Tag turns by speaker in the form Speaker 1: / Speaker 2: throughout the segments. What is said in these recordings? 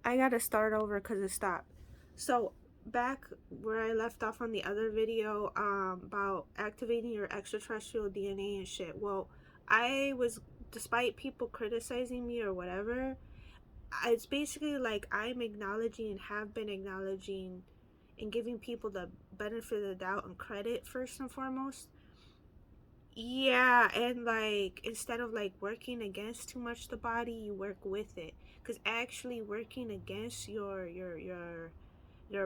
Speaker 1: I gotta start over because it stopped. So back where I left off on the other video, about activating your extraterrestrial DNA and shit. Well, I was, despite people criticizing me or whatever, it's basically like I'm acknowledging and have been acknowledging and giving people the benefit of the doubt and credit first and foremost. Yeah, and like instead of like working against too much the body, you work with it. Cause actually working against your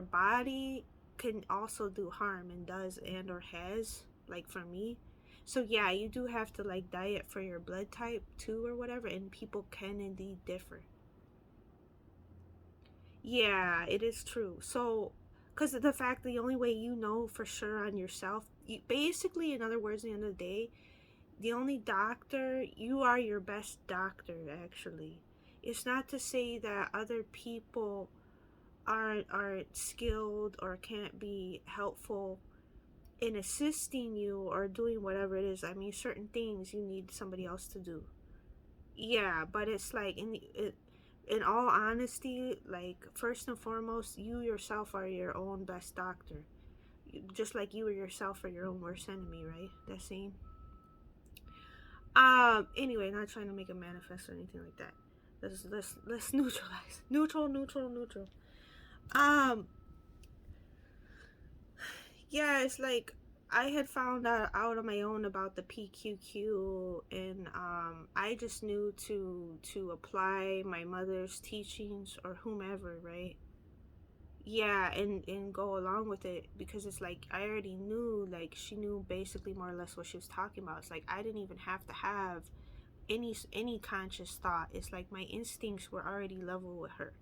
Speaker 1: body can also do harm and does and or has, like for me. So yeah, you do have to like diet for your blood type too or whatever, and people can indeed differ. Yeah, it is true. So, because of the fact the only way you know for sure on yourself, you, basically, in other words, at the end of the day, the only doctor, you are your best doctor, actually. It's not to say that other people aren't skilled or can't be helpful in assisting you or doing whatever it is. I mean, certain things you need somebody else to do. Yeah, but it's like in all honesty, like first and foremost, you yourself are your own best doctor. Just like you or yourself are your own worst enemy, right? That saying. Anyway, not trying to make a manifest or anything like that. Let's neutralize. Neutral. Um, yeah, it's like I had found out on my own about the PQQ, and I just knew to apply my mother's teachings or whomever, right? Yeah, and go along with it because it's like I already knew, like she knew basically more or less what she was talking about. It's like I didn't even have to have any conscious thought. It's like my instincts were already level with her.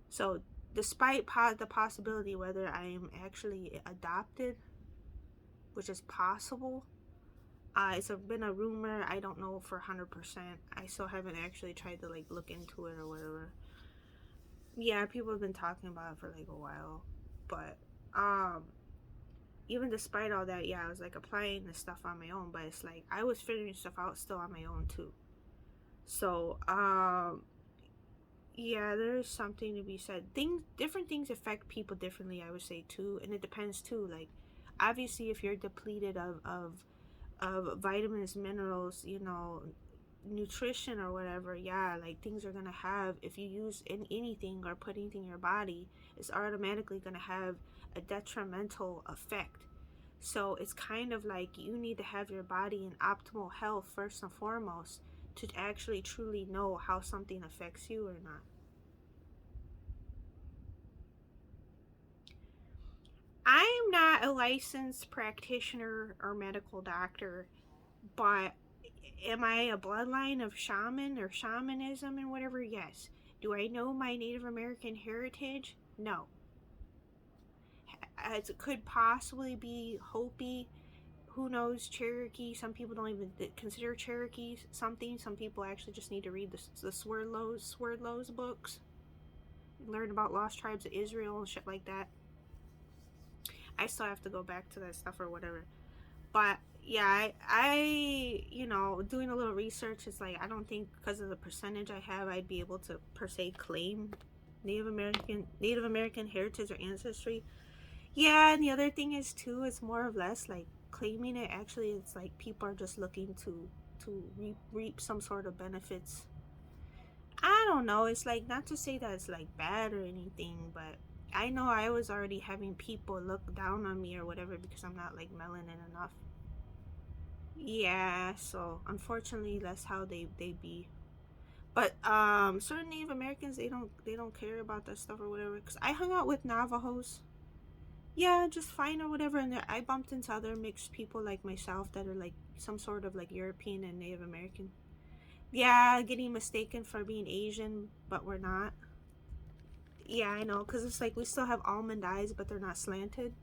Speaker 1: So despite the possibility whether I am actually adopted, which is possible, it's been a rumor. I don't know for 100%. I still haven't actually tried to like look into it or whatever. Yeah, people have been talking about it for like a while, but um even despite all that, yeah, I was like applying the stuff on my own, but it's like I was figuring stuff out still on my own too. So yeah, there's something to be said. Different things affect people differently, I would say too, and it depends too. Like, obviously, if you're depleted of vitamins, minerals, nutrition or whatever, yeah, like things are gonna have. If you use anything or put anything in your body, it's automatically gonna have a detrimental effect. So it's kind of like you need to have your body in optimal health first and foremost to actually truly know how something affects you or not. I'm not a licensed practitioner or medical doctor, but am I a bloodline of shaman or shamanism and whatever? Yes. Do I know my Native American heritage? No. As it could possibly be Hopi, who knows, Cherokee. Some people don't even consider Cherokees something. Some people actually just need to read the Swerdlows books, learn about lost tribes of Israel and shit like that. I still have to go back to that stuff or whatever. But yeah, doing a little research, it's like I don't think because of the percentage I have, I'd be able to per se claim Native American heritage or ancestry. Yeah, and the other thing is too, it's more or less like claiming it. Actually, it's like people are just looking to reap some sort of benefits. I don't know. It's like not to say that it's like bad or anything, but I know I was already having people look down on me or whatever because I'm not like melanin enough. Yeah, so unfortunately that's how they be. But certain Native Americans, they don't care about that stuff or whatever. Cause I hung out with Navajos. Yeah, just fine or whatever. And I bumped into other mixed people like myself that are like some sort of like European and Native American. Yeah, getting mistaken for being Asian, but we're not. Yeah, I know. Cause it's like we still have almond eyes, but they're not slanted.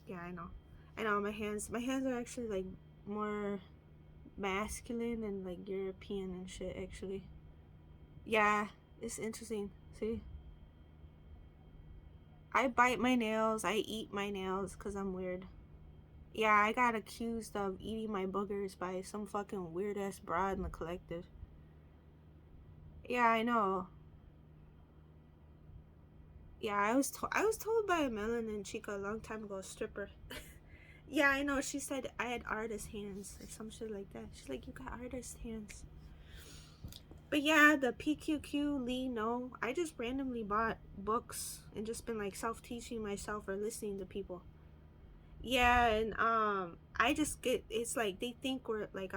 Speaker 1: Yeah, I know. I know my hands are actually like more masculine and like European and shit actually. Yeah, it's interesting. See? I bite my nails, I eat my nails cuz I'm weird. Yeah, I got accused of eating my boogers by some fucking weird ass broad in the collective. Yeah, I know. Yeah, I was told by a melanin chica a long time ago, a stripper. Yeah, I know. She said I had artist hands, like some shit like that. She's like, you got artist hands. But yeah, the PQQ Lee, no. I just randomly bought books and just been like self teaching myself or listening to people. Yeah, and I just get it's like they think we're like